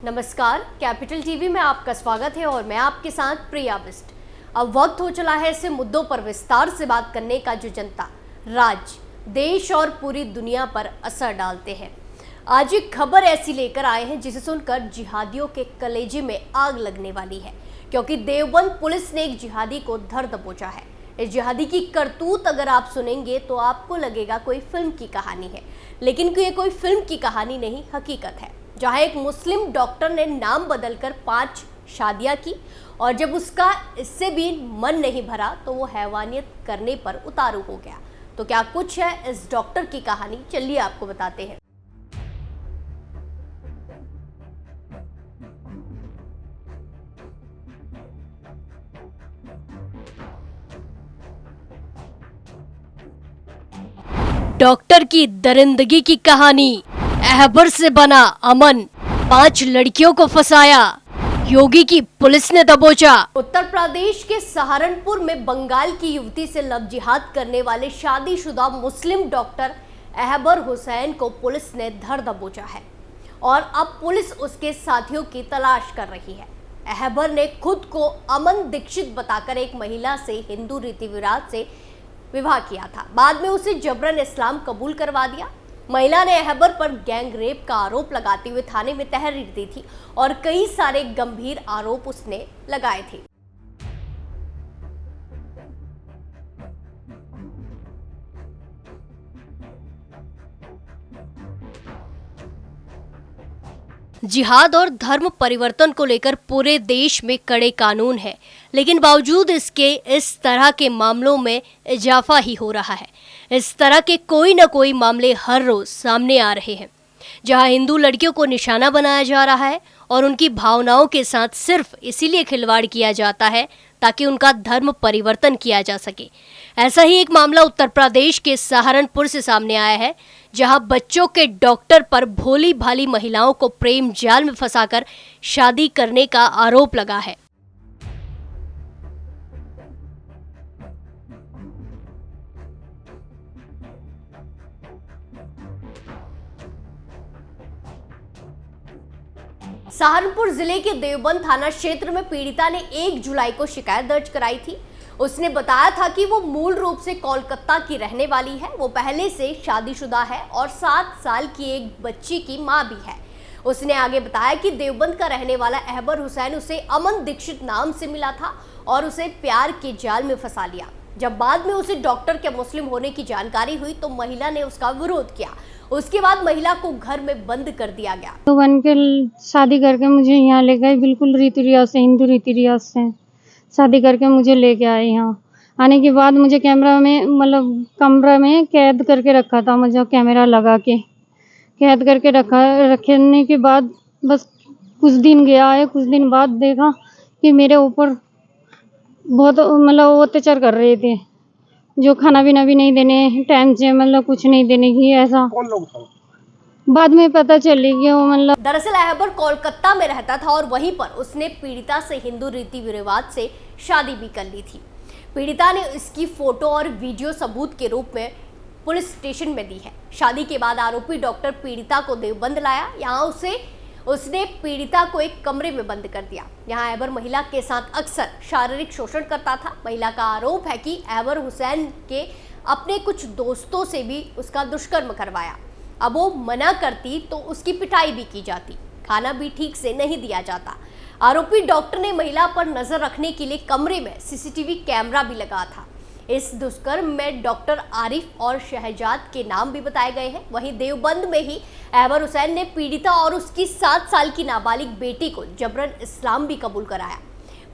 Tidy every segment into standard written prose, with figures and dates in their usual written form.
नमस्कार, capital TV में आपका स्वागत है और मैं आपके साथ प्रिया बिस्ट। अब वक्त हो चला है ऐसे मुद्दों पर विस्तार से बात करने का जो जनता, राज्य, देश और पूरी दुनिया पर असर डालते हैं। आज एक खबर ऐसी लेकर आए हैं जिसे सुनकर जिहादियों के कलेजे में आग लगने वाली है, क्योंकि देवबंद पुलिस ने एक जिहादी को धर दबोचा है। इस जिहादी की करतूत अगर आप सुनेंगे तो आपको लगेगा कोई फिल्म की कहानी है, लेकिन ये कोई फिल्म की कहानी नहीं, हकीकत है। जहां एक मुस्लिम डॉक्टर ने नाम बदलकर 5 शादियां की और जब उसका इससे भी मन नहीं भरा तो वो हैवानियत करने पर उतारू हो गया। तो क्या कुछ है इस डॉक्टर की कहानी, चलिए आपको बताते हैं। डॉक्टर की दरिंदगी की कहानी। अहबर से बना अमन, 5 लड़कियों को फंसाया, योगी की पुलिस ने दबोचा। उत्तर प्रदेश के सहारनपुर में बंगाल की युवती से लव जिहाद करने वाले शादीशुदा मुस्लिम डॉक्टर अहबर हुसैन को पुलिस ने धर दबोचा है और अब पुलिस उसके साथियों की तलाश कर रही है। अहबर ने खुद को अमन दीक्षित बताकर एक महिला से हिंदू रीति रिवाज से विवाह किया था। बाद में उसे जबरन इस्लाम कबूल करवा दिया। महिला ने अहबर पर गैंग रेप का आरोप लगाते हुए थाने में तहरीर दी थी और कई सारे गंभीर आरोप उसने लगाए थे। जिहाद और धर्म परिवर्तन को लेकर पूरे देश में कड़े कानून है, लेकिन बावजूद इसके इस तरह के मामलों में इजाफा ही हो रहा है। इस तरह के कोई न कोई मामले हर रोज सामने आ रहे हैं, जहां हिंदू लड़कियों को निशाना बनाया जा रहा है और उनकी भावनाओं के साथ सिर्फ इसीलिए खिलवाड़ किया जाता है ताकि उनका धर्म परिवर्तन किया जा सके। ऐसा ही एक मामला उत्तर प्रदेश के सहारनपुर से सामने आया है, जहां बच्चों के डॉक्टर पर भोली भाली महिलाओं को प्रेम जाल में फंसाकर शादी करने का आरोप लगा है। सहारनपुर जिले के देवबंद थाना क्षेत्र में पीड़िता ने 1 जुलाई को शिकायत दर्ज कराई थी। उसने बताया था कि वो मूल रूप से कोलकाता की रहने वाली है। वो पहले से शादीशुदा है और 7 साल की एक बच्ची की मां भी है। उसने आगे बताया कि देवबंद का रहने वाला अहबर हुसैन उसे अमन दीक्षित नाम से मिला था और उसे प्यार के जाल में फंसा लिया। जब बाद में उसे डॉक्टर के मुस्लिम होने की जानकारी हुई तो महिला ने उसका विरोध किया। उसके बाद महिला को घर में बंद कर दिया गया। तो बन के शादी करके मुझे यहाँ ले गए, बिल्कुल रीति रिवाज से, हिंदू रीति रिवाज से शादी करके मुझे लेके आए। यहाँ आने के बाद मुझे कैमरा में मतलब कमरा में कैद करके रखा था। मुझे कैमरा लगा के कैद करके रखने के बाद बस कुछ दिन गया है। कुछ दिन बाद देखा कि मेरे ऊपर बहुत मतलब अत्याचार कर रहे थे, जो खाना पीना भी नहीं देने टाइम से, मतलब कुछ नहीं देने की। ऐसा कौन लोग थे? बाद में पता चली कि वो मतलब दरअसल अहबर कोलकाता में रहता था और वहीं पर उसने पीड़िता से हिंदू रीति रिवाज से शादी भी कर ली थी। पीड़िता ने इसकी फोटो और वीडियो सबूत के रूप में पुलिस स्टेशन में दी है। शादी के बाद आरोपी डॉक्टर पीड़िता को देवबंद लाया। यहाँ उसने पीड़िता को एक कमरे में बंद कर दिया। यहाँ अहबर महिला के साथ अक्सर शारीरिक शोषण करता था। महिला का आरोप है कि अहबर हुसैन के अपने कुछ दोस्तों से भी उसका दुष्कर्म करवाया। अब वो मना करती तो उसकी पिटाई भी की जाती, खाना भी ठीक से नहीं दिया जाता। आरोपी डॉक्टर ने महिला पर नजर रखने के लिए कमरे में सीसीटीवी कैमरा भी लगा था। इस दुष्कर्म में डॉक्टर आरिफ और शहजाद के नाम भी बताए गए हैं। वहीं देवबंद में ही अहबर हुसैन ने पीड़िता और उसकी 7 साल की नाबालिग बेटी को जबरन इस्लाम भी कबूल कराया।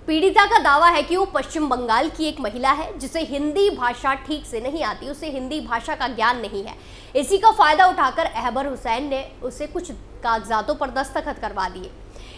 पीड़िता का दावा है कि वो पश्चिम बंगाल की एक महिला है जिसे हिंदी भाषा ठीक से नहीं आती, उसे हिंदी भाषा का ज्ञान नहीं है। इसी का फायदा उठाकर अहबर हुसैन ने उसे कुछ कागजातों पर दस्तखत करवा दिए।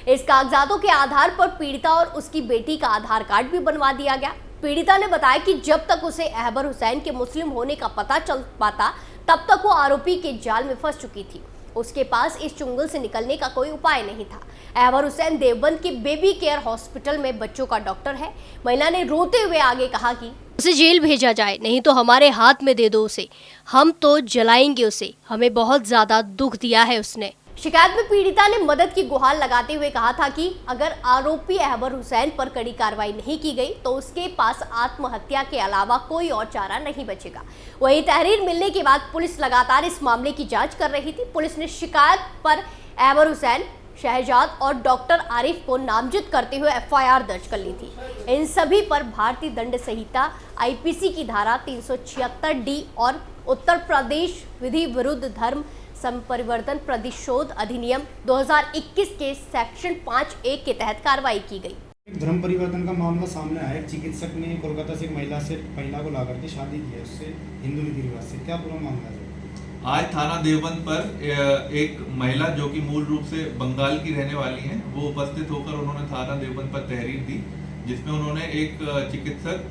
इस कागजातों के आधार पर पीड़िता और उसकी बेटी का आधार कार्ड भी बनवा दिया गया। पीड़िता ने बताया कि जब तक उसे अहबर हुसैन के मुस्लिम होने का पता चल पाता तब तक वो आरोपी के जाल में फंस चुकी थी। उसके पास इस चुंगल से निकलने का कोई उपाय नहीं था। अहबर हुसैन देवबंद के बेबी केयर हॉस्पिटल में बच्चों का डॉक्टर है। महिला ने रोते हुए आगे कहा कि उसे जेल भेजा जाए, नहीं तो हमारे हाथ में दे दो उसे, हम तो जलाएंगे उसे, हमें बहुत ज्यादा दुख दिया है उसने। शिकायत में पीड़िता ने मदद की गुहार लगाते हुए कहा था कि अगर आरोपी अहबर हुसैन पर कड़ी कार्रवाई नहीं की गई तो उसके पास आत्महत्या के अलावा कोई और चारा नहीं बचेगा। वहीं तहरीर मिलने के बाद पुलिस लगातार इस मामले की जांच कर रही थी। पुलिस ने शिकायत पर अहबर हुसैन, शहजाद और डॉक्टर आरिफ को नामजद करते हुए एफआईआर दर्ज कर ली थी। इन सभी पर भारतीय दंड संहिता आईपीसी की धारा 376D और उत्तर प्रदेश विधि विरुद्ध धर्म संपरिवर्तन प्रतिशोध अधिनियम 2021 के सेक्शन 5(a) के तहत कार्रवाई की गई। धर्म परिवर्तन का मामला सामने आया। एक चिकित्सक ने कोलकाता से एक महिला को ला करके शादी की है उससे हिंदू रीति रिवाज से। क्या पूरा मामला है? आज थाना देवबंद पर एक महिला जो कि मूल रूप से बंगाल की रहने वाली हैं, वो उपस्थित होकर उन्होंने थाना देवबंद पर तहरीर दी, जिसमें उन्होंने एक चिकित्सक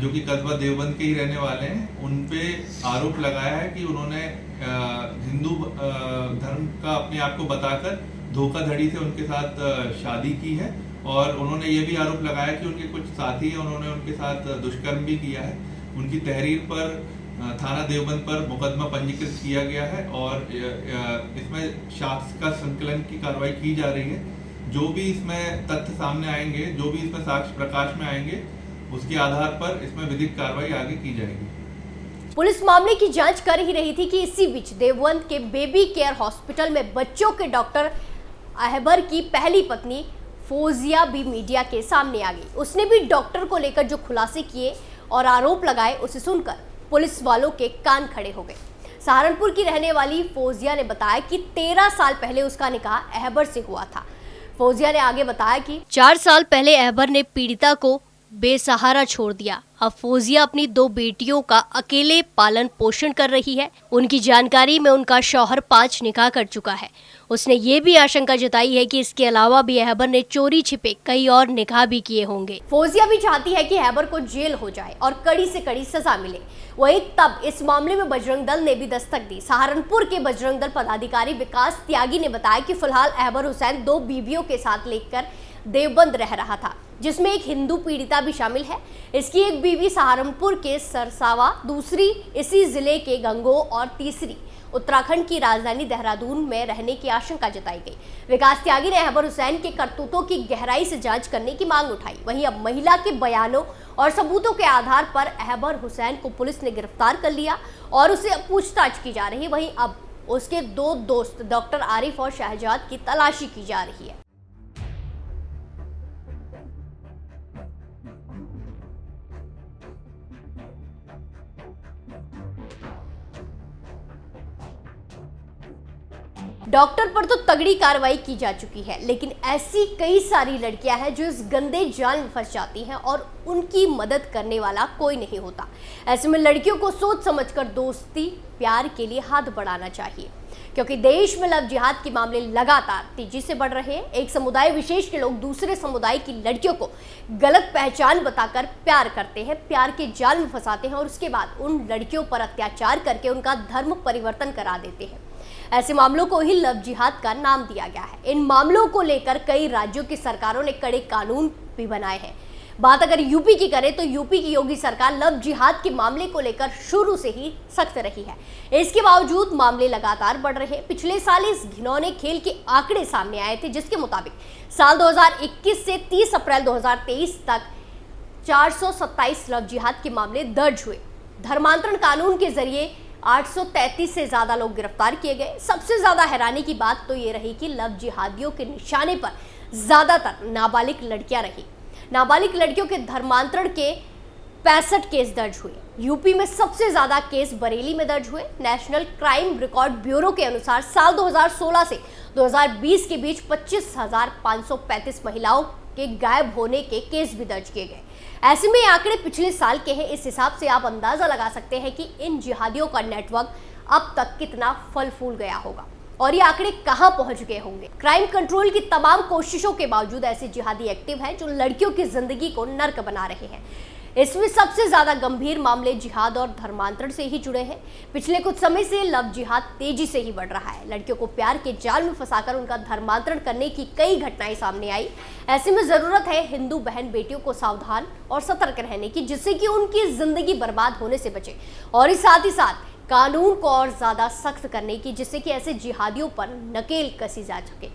जो कि कस्बा देवबंद के ही रहने वाले हैं, उन पे आरोप लगाया है कि उन्होंने हिंदू धर्म का अपने आप को बताकर धोखाधड़ी से उनके साथ शादी की है। और उन्होंने ये भी आरोप लगाया कि उनके कुछ साथी हैं, उन्होंने उनके साथ दुष्कर्म भी किया है। उनकी तहरीर पर थाना देवबंद पर मुकदमा पंजीकृत किया गया है और इसमें साक्ष्य का संकलन की कार्रवाई की जा रही है। जो भी इसमें तथ्य सामने आएंगे, जो भी इसमें साक्ष्य प्रकाश में आएंगे, उसके आधार पर इसमें विधिक कार्रवाई आगे की जाएगी। पुलिस मामले की जांच कर ही रही थी कि इसी बीच देवबंद के बेबी केयर हॉस्पिटल में बच्चों के डॉक्टर अहबर की पहली पत्नी फौजिया भी मीडिया के सामने आ गई। उसने भी डॉक्टर को लेकर जो खुलासे किए और आरोप लगाए, उसे सुनकर पुलिस वालों के कान खड़े हो गए। सहारनपुर की रहने वाली फौजिया ने बताया कि 13 साल पहले उसका निकाह अहबर से हुआ था। फौजिया ने आगे बताया कि 4 साल पहले अहबर ने पीड़िता को बेसहारा छोड़ दिया। अब फौजिया अपनी 2 बेटियों का अकेले पालन पोषण कर रही है। उनकी जानकारी में उनका शौहर 5 निकाह कर चुका है। उसने ये भी आशंका जताई है कि इसके अलावा भी अहबर ने चोरी छिपे कई और निकाह भी किए होंगे। फौजिया भी चाहती है कि अहबर को जेल हो जाए और कड़ी से कड़ी सजा मिले। वहीं तब इस मामले में बजरंग दल ने भी दस्तक दी। सहारनपुर के बजरंग दल पदाधिकारी विकास त्यागी ने बताया कि फिलहाल अहबर हुसैन 2 बीवियों के साथ लेकर देवबंद रह रहा था, जिसमें एक हिंदू पीड़िता भी शामिल है। इसकी एक बीवी सहारनपुर के सरसावा, दूसरी इसी जिले के गंगो और तीसरी उत्तराखंड की राजधानी देहरादून में रहने की आशंका जताई गई। विकास त्यागी ने अहबर हुसैन के करतूतों की गहराई से जांच करने की मांग उठाई। वहीं अब महिला के बयानों और सबूतों के आधार पर अहबर हुसैन को पुलिस ने गिरफ्तार कर लिया और उसे पूछताछ की जा रही है। वहीं अब उसके 2 दोस्त डॉक्टर आरिफ और शहजाद की तलाशी की जा रही है। डॉक्टर पर तो तगड़ी कार्रवाई की जा चुकी है, लेकिन ऐसी कई सारी लड़कियां हैं जो इस गंदे जाल में फंस जाती हैं और उनकी मदद करने वाला कोई नहीं होता। ऐसे में लड़कियों को सोच समझकर दोस्ती प्यार के लिए हाथ बढ़ाना चाहिए, क्योंकि देश में लव जिहाद के मामले लगातार तेजी से बढ़ रहे हैं। एक समुदाय विशेष के लोग दूसरे समुदाय की लड़कियों को गलत पहचान बताकर प्यार करते हैं, प्यार के जाल में फंसाते हैं और उसके बाद उन लड़कियों पर अत्याचार करके उनका धर्म परिवर्तन करा देते हैं। ऐसे मामलों को ही लव जिहाद का नाम दिया गया है। इन मामलों को लेकर कई राज्यों की सरकारों ने कड़े कानून भी बनाए हैं। बात अगर यूपी की करें तो यूपी की योगी सरकार लव जिहाद के मामले को लेकर शुरू से ही सख्त रही है। इसके बावजूद मामले लगातार बढ़ रहे हैं। पिछले साल इस घिनौने खेल के आंकड़े सामने आए थे, जिसके मुताबिक साल 2021 से 30 अप्रैल 2023 तक 427 लव जिहाद के मामले दर्ज हुए। धर्मांतरण कानून के जरिए 833 से ज्यादा लोग गिरफ्तार किए गए। सबसे ज्यादा हैरानी की बात तो ये रही कि लव जिहादियों के निशाने पर ज्यादातर नाबालिग लड़कियां रही। नाबालिग लड़कियों के धर्मांतरण के 65 केस दर्ज हुए। यूपी में सबसे ज्यादा केस बरेली में दर्ज हुए। नेशनल क्राइम रिकॉर्ड ब्यूरो के अनुसार साल 2016 से 2020 के बीच 25,535 महिलाओं के गायब होने के केस भी दर्ज किए गए। ऐसे में आंकड़े पिछले साल के हैं। इस हिसाब से आप अंदाजा लगा सकते हैं कि इन जिहादियों का नेटवर्क अब तक कितना फल फूल गया होगा और ये आंकड़े कहां पहुंच गए होंगे। क्राइम कंट्रोल की तमाम कोशिशों के बावजूद ऐसे जिहादी एक्टिव हैं जो लड़कियों की जिंदगी को नर्क बना रहे हैं। इसमें सबसे ज्यादा गंभीर मामले जिहाद और धर्मांतरण से ही जुड़े हैं। पिछले कुछ समय से लव जिहाद तेजी से ही बढ़ रहा है। लड़कियों को प्यार के जाल में फंसाकर उनका धर्मांतरण करने की कई घटनाएं सामने आई। ऐसे में जरूरत है हिंदू बहन बेटियों को सावधान और सतर्क रहने की, जिससे कि उनकी जिंदगी बर्बाद होने से बचे और साथ ही साथ कानून को और ज्यादा सख्त करने की, जिससे कि ऐसे जिहादियों पर नकेल कसी जा सके।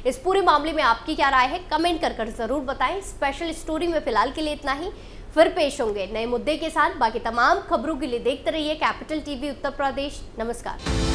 इस पूरे मामले में आपकी क्या राय है, कमेंट कर जरूर बताएं। स्पेशल स्टोरी में फिलहाल के लिए इतना ही, फिर पेश होंगे नए मुद्दे के साथ। बाकी तमाम खबरों के लिए देखते रहिए कैपिटल टीवी उत्तर प्रदेश। नमस्कार।